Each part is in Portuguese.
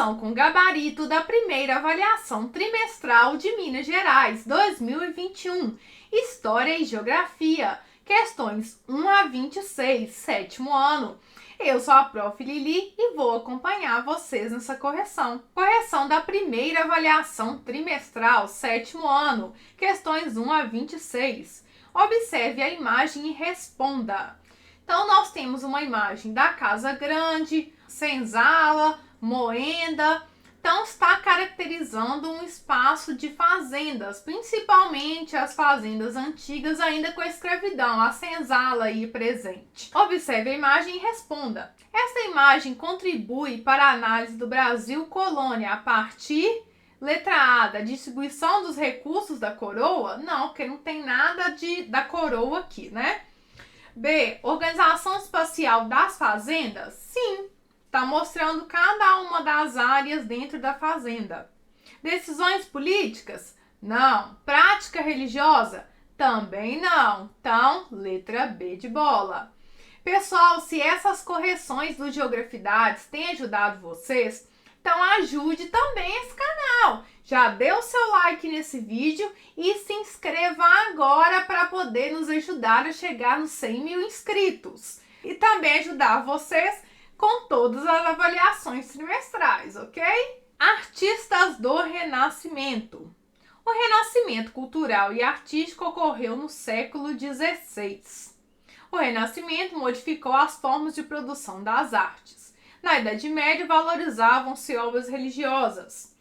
Correção com gabarito da primeira avaliação trimestral de Minas Gerais 2021, História e Geografia, questões 1 a 26, sétimo ano. Eu sou a Prof. Lili e vou acompanhar vocês nessa correção. Correção da primeira avaliação trimestral, sétimo ano, questões 1 a 26. Observe a imagem e responda. Então, nós temos uma imagem da casa grande, senzala, moenda. Então, está caracterizando um espaço de fazendas, principalmente as fazendas antigas ainda com a escravidão, a senzala aí presente. Observe a imagem e responda. Esta imagem contribui para a análise do Brasil colônia a partir, letra A, da distribuição dos recursos da coroa? Não, porque não tem nada da coroa aqui, né? B, organização espacial das fazendas? Sim, está mostrando cada uma das áreas dentro da fazenda. Decisões políticas? Não. Prática religiosa? Também não. Então, letra B de bola. Pessoal, se essas correções do Geografidades têm ajudado vocês, então ajude também esse canal. Já dê o seu like nesse vídeo e se inscreva agora para poder nos ajudar a chegar nos 100 mil inscritos. E também ajudar vocês com todas as avaliações trimestrais, ok? Artistas do Renascimento. O renascimento cultural e artístico ocorreu no século XVI. O Renascimento modificou as formas de produção das artes. Na Idade Média, valorizavam-se obras religiosas.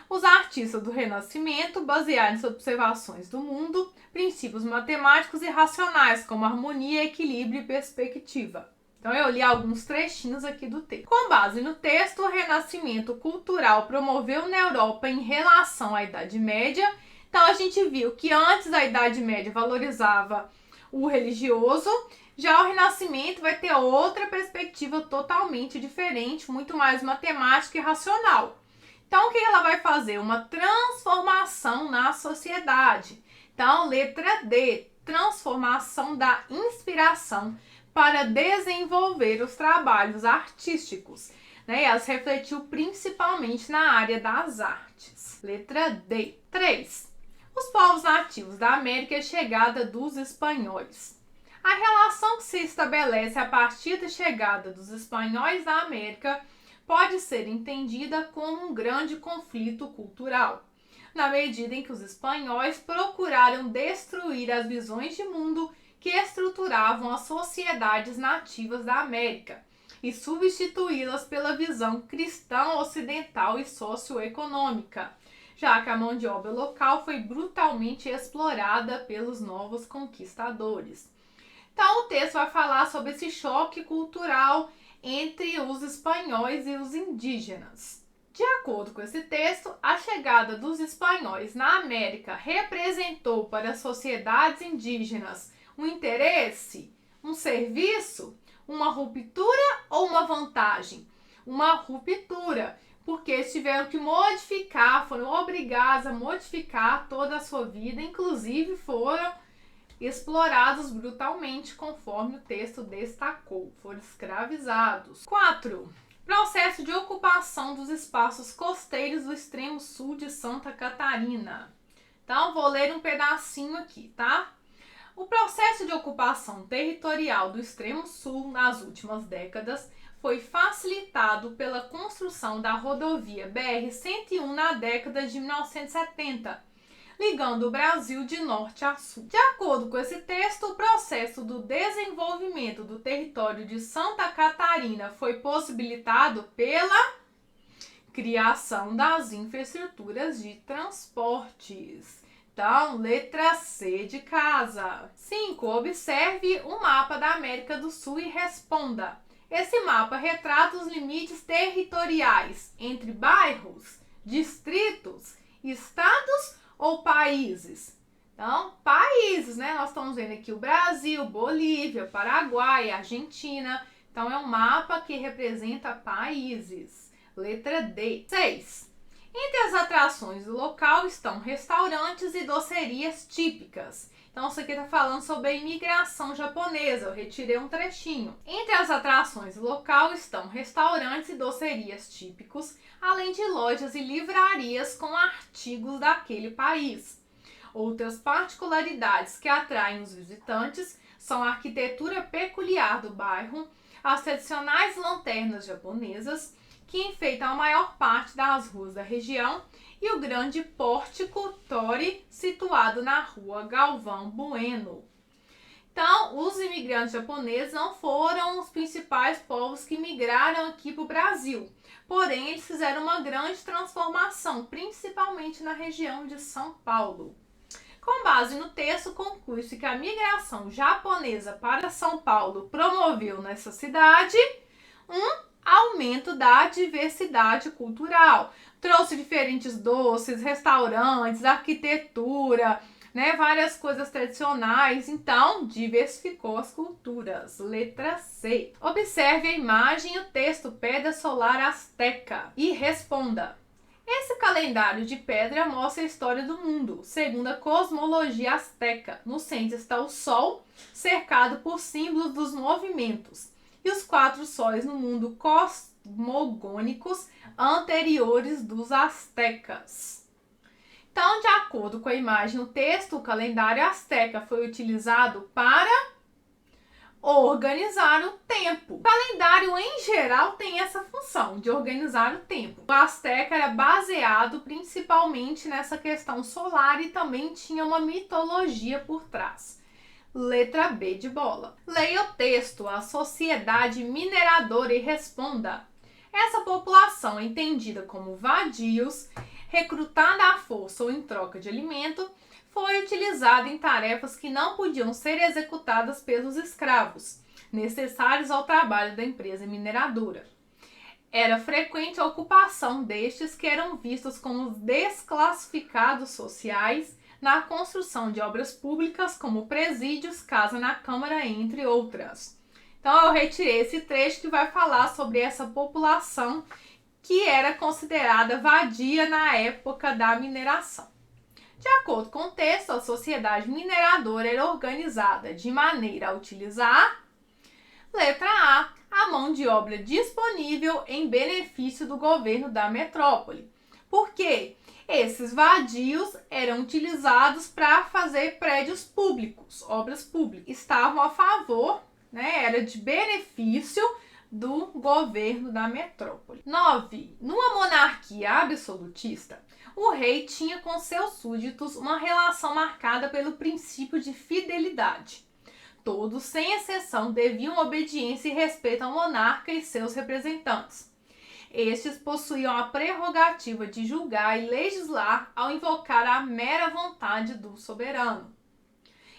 Os artistas do Renascimento basearam-se em observações do mundo, princípios matemáticos e racionais, como harmonia, equilíbrio e perspectiva. Então, eu li alguns trechinhos aqui do texto. Com base no texto, o renascimento cultural promoveu na Europa em relação à Idade Média. Então, a gente viu que antes a Idade Média valorizava o religioso, já o Renascimento vai ter outra perspectiva totalmente diferente, muito mais matemática e racional. Então, o que ela vai fazer? Uma transformação na sociedade. Então, letra D, transformação da inspiração para desenvolver os trabalhos artísticos, né? Ela se refletiu principalmente na área das artes. Letra D. 3. Os povos nativos da América e a chegada dos espanhóis. A relação que se estabelece a partir da chegada dos espanhóis da América pode ser entendida como um grande conflito cultural, na medida em que os espanhóis procuraram destruir as visões de mundo que estruturavam as sociedades nativas da América e substituí-las pela visão cristã ocidental e socioeconômica, já que a mão de obra local foi brutalmente explorada pelos novos conquistadores. Então, o texto vai falar sobre esse choque cultural entre os espanhóis e os indígenas. De acordo com esse texto, a chegada dos espanhóis na América representou para as sociedades indígenas um interesse, um serviço, uma ruptura ou uma vantagem? Uma ruptura, porque eles tiveram que modificar, foram obrigados a modificar toda a sua vida, inclusive foram explorados brutalmente, conforme o texto destacou, foram escravizados. 4. Processo de ocupação dos espaços costeiros do extremo sul de Santa Catarina. Então, vou ler um pedacinho aqui, tá? O processo de ocupação territorial do extremo sul nas últimas décadas foi facilitado pela construção da rodovia BR-101 na década de 1970, ligando o Brasil de norte a sul. De acordo com esse texto, o processo do desenvolvimento do território de Santa Catarina foi possibilitado pela criação das infraestruturas de transportes. Então, letra C de casa. 5. Observe o mapa da América do Sul e responda. Esse mapa retrata os limites territoriais entre bairros, distritos, estados ou países? Então, países, né? Nós estamos vendo aqui o Brasil, Bolívia, Paraguai, Argentina. Então, é um mapa que representa países. Letra D. 6. Entre as atrações do local estão restaurantes e docerias típicas. Então, isso aqui está falando sobre a imigração japonesa, eu retirei um trechinho. Entre as atrações do local estão restaurantes e docerias típicos, além de lojas e livrarias com artigos daquele país. Outras particularidades que atraem os visitantes são a arquitetura peculiar do bairro, as tradicionais lanternas japonesas, que enfeitam a maior parte das ruas da região, e o grande pórtico Tori, situado na rua Galvão Bueno. Então, os imigrantes japoneses não foram os principais povos que migraram aqui para o Brasil, porém eles fizeram uma grande transformação, principalmente na região de São Paulo. Com base no texto, conclui-se que a migração japonesa para São Paulo promoveu nessa cidade um aumento da diversidade cultural. Trouxe diferentes doces, restaurantes, arquitetura, várias coisas tradicionais. Então, diversificou as culturas. Letra C. Observe a imagem e o texto Pedra Solar Azteca e responda. Esse calendário de pedra mostra a história do mundo, segundo a cosmologia azteca. No centro está o Sol, cercado por símbolos dos movimentos, e os 4 sóis no mundo cosmogônicos anteriores dos aztecas. Então, de acordo com a imagem e o texto, o calendário azteca foi utilizado para organizar o tempo. O calendário, em geral, tem essa função de organizar o tempo. O azteca era baseado principalmente nessa questão solar e também tinha uma mitologia por trás. Letra B de bola. Leia o texto, a sociedade mineradora, e responda. Essa população, entendida como vadios, recrutada à força ou em troca de alimento, foi utilizada em tarefas que não podiam ser executadas pelos escravos, necessários ao trabalho da empresa mineradora. Era frequente a ocupação destes, que eram vistos como desclassificados sociais, na construção de obras públicas como presídios, casa na Câmara, entre outras. Então, eu retirei esse trecho que vai falar sobre essa população que era considerada vadia na época da mineração. De acordo com o texto, a sociedade mineradora era organizada de maneira a utilizar, letra A mão de obra disponível em benefício do governo da metrópole. Por quê? Esses vadios eram utilizados para fazer prédios públicos, obras públicas. Estavam a favor, era de benefício do governo da metrópole. 9. Numa monarquia absolutista, o rei tinha com seus súditos uma relação marcada pelo princípio de fidelidade. Todos, sem exceção, deviam obediência e respeito ao monarca e seus representantes. Estes possuíam a prerrogativa de julgar e legislar ao invocar a mera vontade do soberano.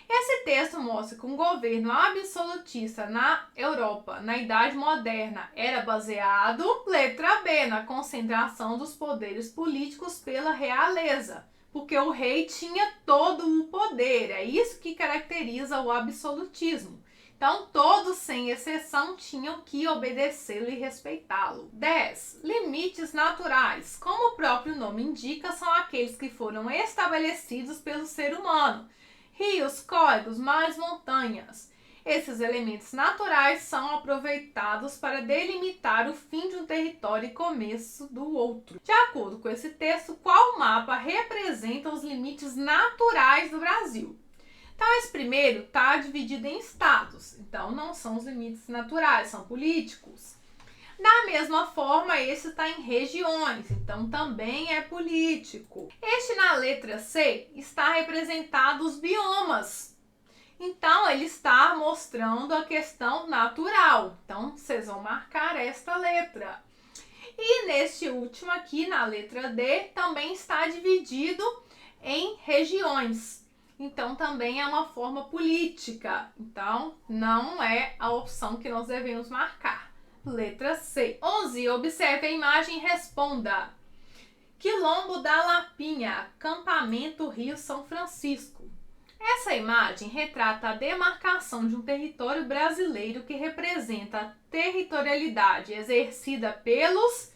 Esse texto mostra que um governo absolutista na Europa, na Idade Moderna, era baseado, letra B, na concentração dos poderes políticos pela realeza, porque o rei tinha todo o poder. É isso que caracteriza o absolutismo. Então, todos, sem exceção, tinham que obedecê-lo e respeitá-lo. 10. Limites naturais. Como o próprio nome indica, são aqueles que foram estabelecidos pelo ser humano. Rios, córregos, mares, montanhas. Esses elementos naturais são aproveitados para delimitar o fim de um território e começo do outro. De acordo com esse texto, qual mapa representa os limites naturais do Brasil? Então, esse primeiro está dividido em estados. Então, não são os limites naturais, são políticos. Da mesma forma, esse está em regiões, então também é político. Este, na letra C, está representado os biomas. Então, ele está mostrando a questão natural. Então, vocês vão marcar esta letra. E neste último aqui, na letra D, também está dividido em regiões. Então, também é uma forma política. Então, não é a opção que nós devemos marcar. Letra C. 11. Observe a imagem e responda. Quilombo da Lapinha, acampamento Rio São Francisco. Essa imagem retrata a demarcação de um território brasileiro que representa a territorialidade exercida pelos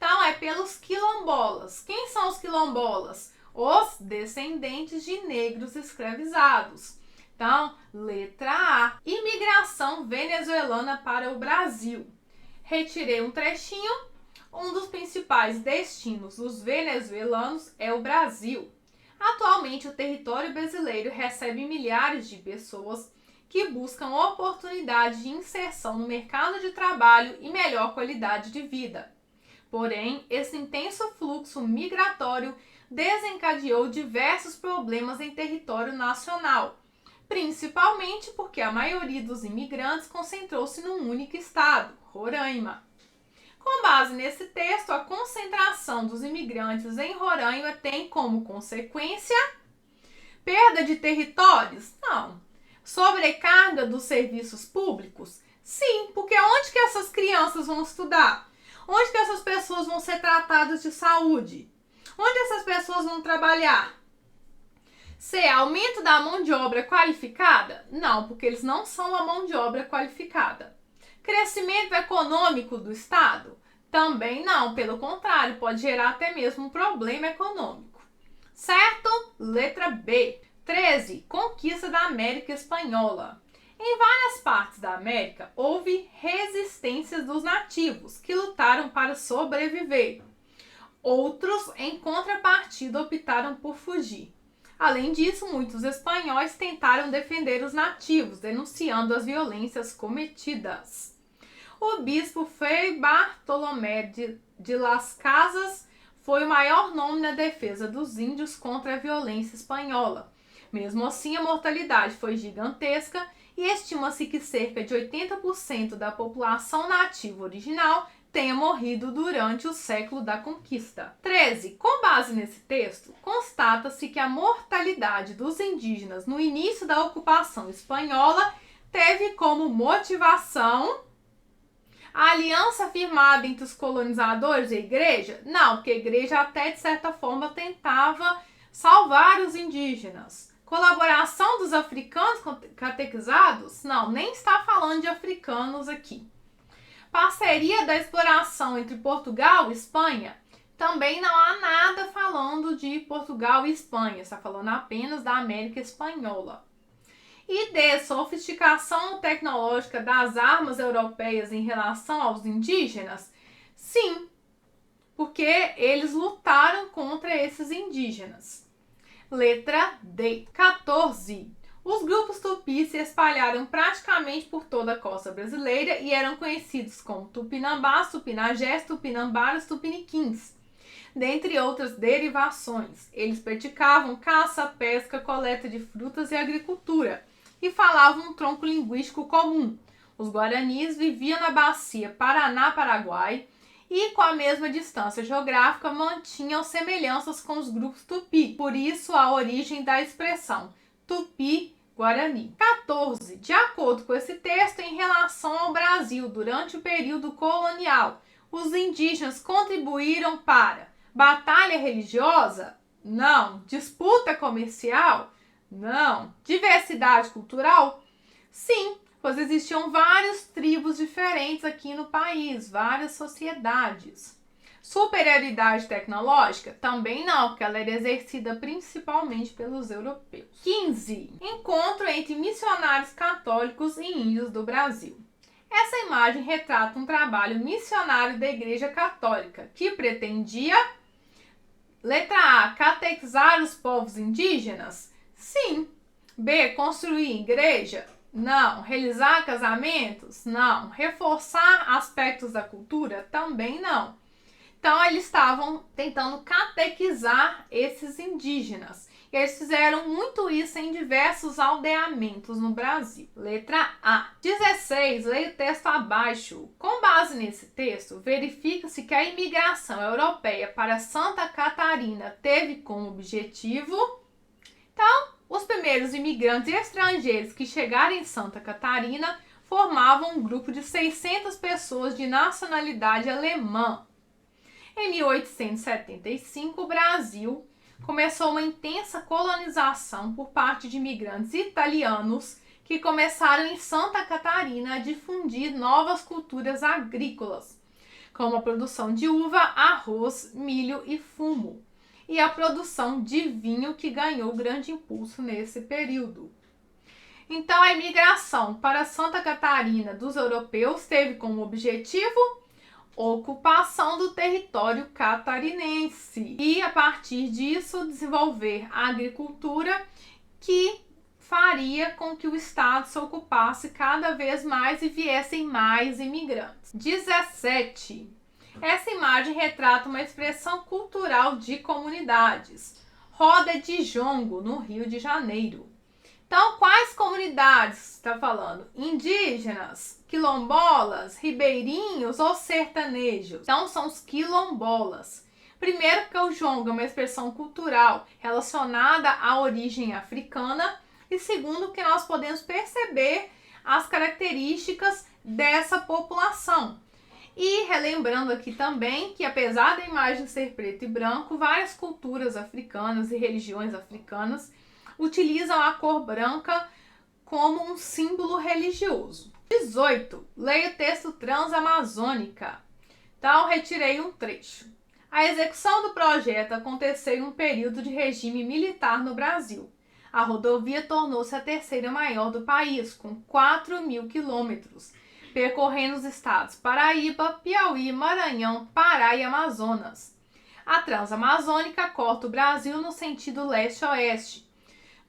Então, é pelos quilombolas. Quem são os quilombolas? Os descendentes de negros escravizados. Então, letra A. Imigração venezuelana para o Brasil. Retirei um trechinho. Um dos principais destinos dos venezuelanos é o Brasil. Atualmente, o território brasileiro recebe milhares de pessoas que buscam oportunidade de inserção no mercado de trabalho e melhor qualidade de vida. Porém, esse intenso fluxo migratório desencadeou diversos problemas em território nacional, principalmente porque a maioria dos imigrantes concentrou-se num único estado, Roraima. Com base nesse texto, a concentração dos imigrantes em Roraima tem como consequência perda de territórios? Não. Sobrecarga dos serviços públicos? Sim, porque onde que essas crianças vão estudar? Onde que essas pessoas vão ser tratadas de saúde? Onde essas pessoas vão trabalhar? C. Aumento da mão de obra qualificada? Não, porque eles não são a mão de obra qualificada. Crescimento econômico do Estado? Também não, pelo contrário, pode gerar até mesmo um problema econômico. Certo? Letra B. 13. Conquista da América Espanhola. Em várias partes da América, houve resistências dos nativos, que lutaram para sobreviver. Outros, em contrapartida, optaram por fugir. Além disso, muitos espanhóis tentaram defender os nativos, denunciando as violências cometidas. O bispo Frei Bartolomé de Las Casas foi o maior nome na defesa dos índios contra a violência espanhola. Mesmo assim, a mortalidade foi gigantesca e estima-se que cerca de 80% da população nativa original tenha morrido durante o século da conquista. 13. Com base nesse texto, constata-se que a mortalidade dos indígenas no início da ocupação espanhola teve como motivação a aliança firmada entre os colonizadores e a igreja? Não, porque a igreja até de certa forma tentava salvar os indígenas. Colaboração dos africanos catequizados? Não, nem está falando de africanos aqui. Parceria da exploração entre Portugal e Espanha? Também não há nada falando de Portugal e Espanha, está falando apenas da América Espanhola. E D. Sofisticação tecnológica das armas europeias em relação aos indígenas? Sim, porque eles lutaram contra esses indígenas. Letra D. 14. Os grupos tupis se espalharam praticamente por toda a costa brasileira e eram conhecidos como tupinambás, tupinagés, tupinambaras, tupiniquins, dentre outras derivações. Eles praticavam caça, pesca, coleta de frutas e agricultura e falavam um tronco linguístico comum. Os guaranis viviam na bacia Paraná-Paraguai e, com a mesma distância geográfica, mantinham semelhanças com os grupos tupi, por isso a origem da expressão Tupi-Guarani. 14. De acordo com esse texto, em relação ao Brasil durante o período colonial, os indígenas contribuíram para batalha religiosa? Não. Disputa comercial? Não. Diversidade cultural? Sim, pois existiam várias tribos diferentes aqui no país, várias sociedades. Superioridade tecnológica? Também não, porque ela era exercida principalmente pelos europeus. 15. Encontro entre missionários católicos e índios do Brasil. Essa imagem retrata um trabalho missionário da Igreja Católica, que pretendia, letra A, catequizar os povos indígenas? Sim. B, construir igreja? Não. Realizar casamentos? Não. Reforçar aspectos da cultura? Também não. Então, eles estavam tentando catequizar esses indígenas. E eles fizeram muito isso em diversos aldeamentos no Brasil. Letra A. 16. Leia o texto abaixo. Com base nesse texto, verifica-se que a imigração europeia para Santa Catarina teve como objetivo... Então, os primeiros imigrantes estrangeiros que chegaram em Santa Catarina formavam um grupo de 600 pessoas de nacionalidade alemã. Em 1875, o Brasil começou uma intensa colonização por parte de imigrantes italianos que começaram em Santa Catarina a difundir novas culturas agrícolas. como a produção de uva, arroz, milho e fumo, e a produção de vinho, que ganhou grande impulso nesse período. Então, a imigração para Santa Catarina dos europeus teve como objetivo ocupação do território catarinense e, a partir disso, desenvolver a agricultura, que faria com que o estado se ocupasse cada vez mais e viessem mais imigrantes. 17. Essa imagem retrata uma expressão cultural de comunidades. Roda de jongo, no Rio de Janeiro. Então, quais comunidades está falando? Indígenas, quilombolas, ribeirinhos ou sertanejos? Então, são os quilombolas. Primeiro, que o jongo é uma expressão cultural relacionada à origem africana. E segundo, que nós podemos perceber as características dessa população. E relembrando aqui também que, apesar da imagem ser preto e branco, várias culturas africanas e religiões africanas utilizam a cor branca como um símbolo religioso. 18. Leia o texto Transamazônica. Então, retirei um trecho. A execução do projeto aconteceu em um período de regime militar no Brasil. A rodovia tornou-se a terceira maior do país, com 4.000 quilômetros, percorrendo os estados Paraíba, Piauí, Maranhão, Pará e Amazonas. A Transamazônica corta o Brasil no sentido leste-oeste.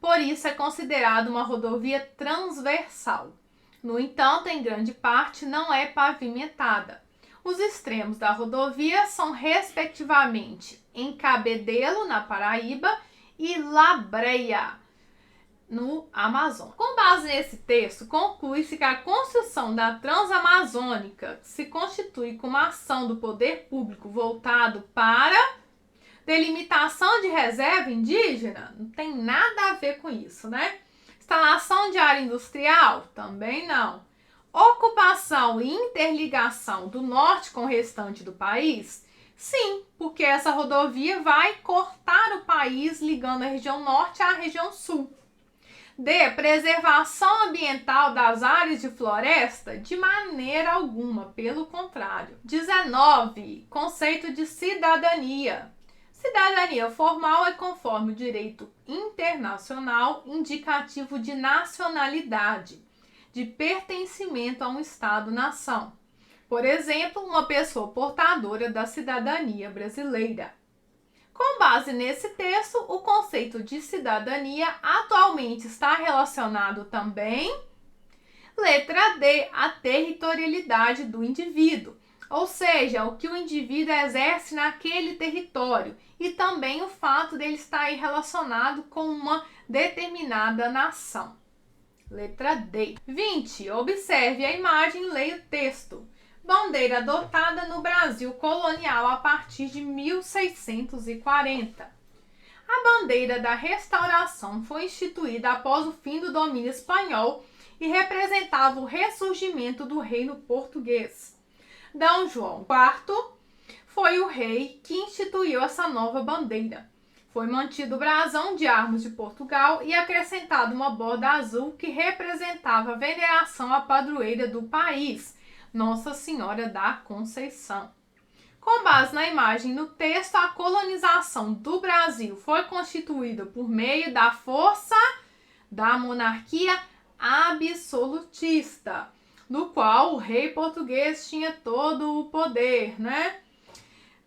Por isso, é considerada uma rodovia transversal. No entanto, em grande parte, não é pavimentada. Os extremos da rodovia são, respectivamente, em Cabedelo, na Paraíba, e Labreia, no Amazonas. Com base nesse texto, conclui-se que a construção da Transamazônica se constitui como ação do poder público voltado para delimitação de reserva indígena. Não tem nada a ver com isso, né? Instalação de área industrial? Também não. Ocupação e interligação do norte com o restante do país? Sim, porque essa rodovia vai cortar o país, ligando a região norte à região sul. D. Preservação ambiental das áreas de floresta? De maneira alguma, pelo contrário. 19. Conceito de cidadania. Cidadania formal é conforme o direito internacional indicativo de nacionalidade, de pertencimento a um Estado-nação. Por exemplo, uma pessoa portadora da cidadania brasileira. Com base nesse texto, o conceito de cidadania atualmente está relacionado também, letra D, à territorialidade do indivíduo, ou seja, o que o indivíduo exerce naquele território, e também o fato dele estar aí relacionado com uma determinada nação. Letra D. 20. Observe a imagem e leia o texto. Bandeira adotada no Brasil colonial a partir de 1640. A bandeira da Restauração foi instituída após o fim do domínio espanhol e representava o ressurgimento do reino português. D. João IV foi o rei que instituiu essa nova bandeira. Foi mantido o brasão de armas de Portugal e acrescentado uma borda azul que representava a veneração à padroeira do país, Nossa Senhora da Conceição. Com base na imagem e no texto, a colonização do Brasil foi constituída por meio da força da monarquia absolutista, no qual o rei português tinha todo o poder, né?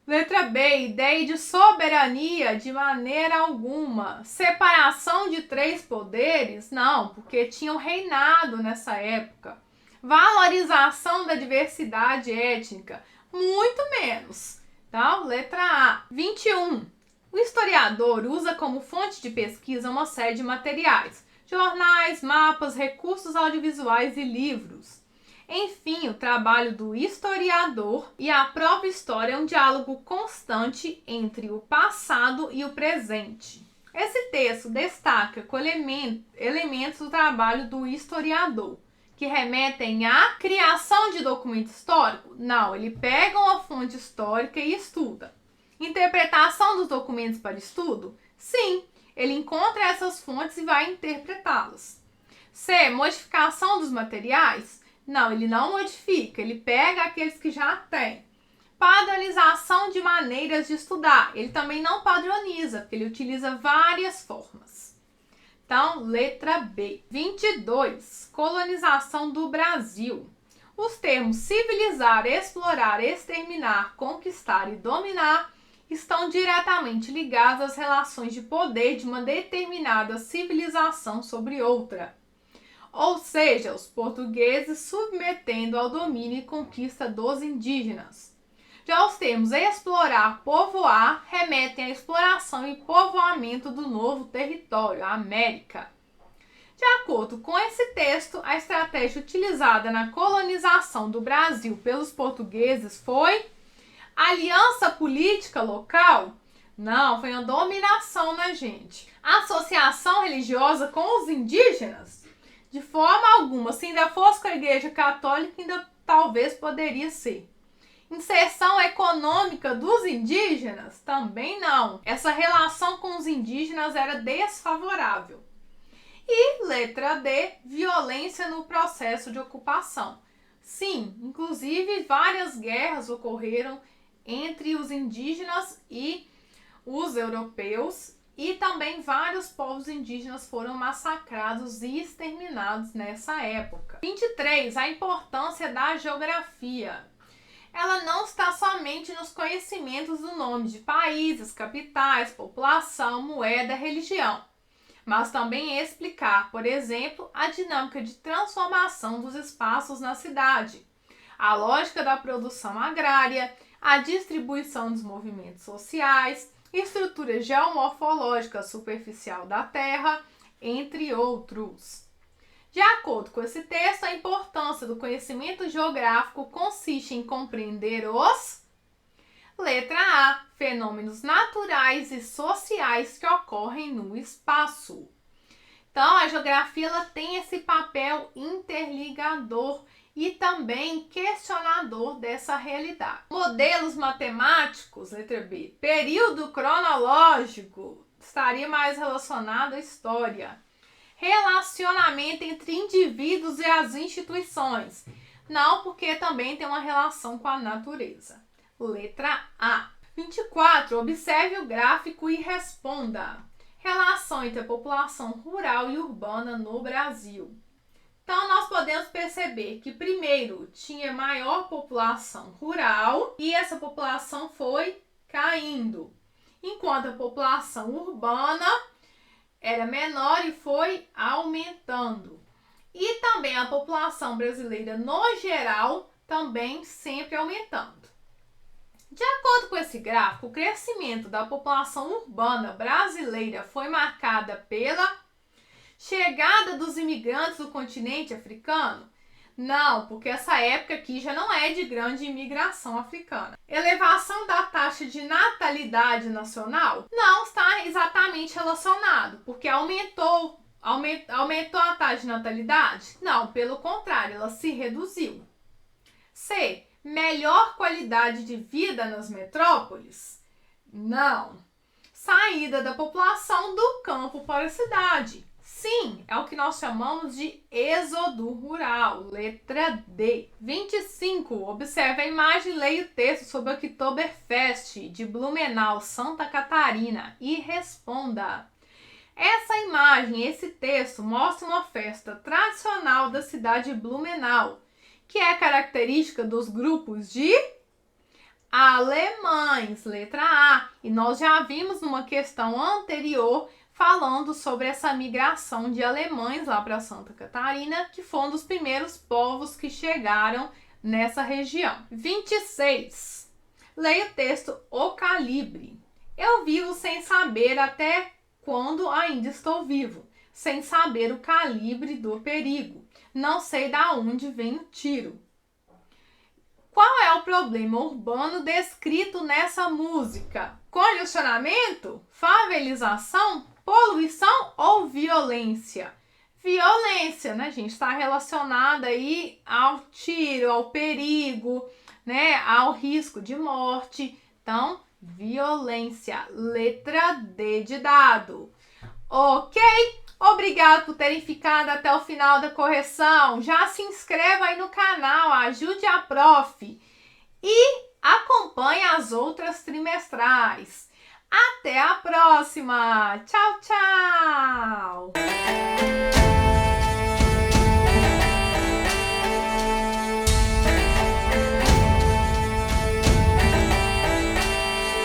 Letra B, ideia de soberania? De maneira alguma. Separação de três poderes? Não, porque tinha um reinado nessa época. Valorização da diversidade étnica? Muito menos. Tá? Letra A. 21. O historiador usa como fonte de pesquisa uma série de materiais: jornais, mapas, recursos audiovisuais e livros. Enfim, o trabalho do historiador e a própria história é um diálogo constante entre o passado e o presente. Esse texto destaca com elementos do trabalho do historiador, que remetem à criação de documento histórico? Não, ele pega uma fonte histórica e estuda. Interpretação dos documentos para estudo? Sim, ele encontra essas fontes e vai interpretá-las. C. Modificação dos materiais? Não, ele não modifica, ele pega aqueles que já tem. Padronização de maneiras de estudar. Ele também não padroniza, porque ele utiliza várias formas. Então, letra B. 22. Colonização do Brasil. Os termos civilizar, explorar, exterminar, conquistar e dominar estão diretamente ligados às relações de poder de uma determinada civilização sobre outra. Ou seja, os portugueses submetendo ao domínio e conquista dos indígenas. Já os termos explorar, povoar, remetem à exploração e povoamento do novo território, a América. De acordo com esse texto, a estratégia utilizada na colonização do Brasil pelos portugueses foi aliança política local? Não, foi uma dominação na gente. Associação religiosa com os indígenas? De forma alguma. Se ainda fosse com a Igreja Católica, ainda talvez poderia ser. Inserção econômica dos indígenas? Também não. Essa relação com os indígenas era desfavorável. E letra D, violência no processo de ocupação. Sim, inclusive várias guerras ocorreram entre os indígenas e os europeus, e também vários povos indígenas foram massacrados e exterminados nessa época. 23. A importância da geografia. Ela não está somente nos conhecimentos do nome de países, capitais, população, moeda, religião, mas também em explicar, por exemplo, a dinâmica de transformação dos espaços na cidade, a lógica da produção agrária, a distribuição dos movimentos sociais, estrutura geomorfológica superficial da Terra, entre outros. De acordo com esse texto, a importância do conhecimento geográfico consiste em compreender os... Letra A. Fenômenos naturais e sociais que ocorrem no espaço. Então, a geografia ela tem esse papel interligador e também questionador dessa realidade. Modelos matemáticos, letra B. Período cronológico, estaria mais relacionado à história. Relacionamento entre indivíduos e as instituições. Não, porque também tem uma relação com a natureza. Letra A. 24. Observe o gráfico e responda. Relação entre a população rural e urbana no Brasil. Então, nós podemos perceber que, primeiro, tinha maior população rural e essa população foi caindo, enquanto a população urbana era menor e foi aumentando. E também a população brasileira, no geral, também sempre aumentando. De acordo com esse gráfico, o crescimento da população urbana brasileira foi marcada pela chegada dos imigrantes do continente africano? Não, porque essa época aqui já não é de grande imigração africana. Elevação da taxa de natalidade nacional? Não está exatamente relacionado, porque aumentou a taxa de natalidade? Não, pelo contrário, ela se reduziu. C. Melhor qualidade de vida nas metrópoles? Não. Saída da população do campo para a cidade? Sim, é o que nós chamamos de êxodo rural. Letra D. 25. Observe a imagem e leia o texto sobre o Oktoberfest de Blumenau, Santa Catarina e responda. Essa imagem, esse texto, mostra uma festa tradicional da cidade de Blumenau, que é característica dos grupos de alemães. Letra A. E nós já vimos numa questão anterior falando sobre essa migração de alemães lá para Santa Catarina, que foi um dos primeiros povos que chegaram nessa região. 26. Leia o texto O Calibre. Eu vivo sem saber até quando ainda estou vivo, sem saber o calibre do perigo. Não sei da onde vem o tiro. Qual é o problema urbano descrito nessa música? Congestionamento? Favelização? Poluição ou violência? Violência, né, gente? Está relacionada aí ao tiro, ao perigo, né? Ao risco de morte. Então, violência. Letra D de dado. Ok? Obrigado por terem ficado até o final da correção. Já se inscreva aí no canal, ajude a prof. E Acompanhe as outras trimestrais. Até a próxima! Tchau, tchau!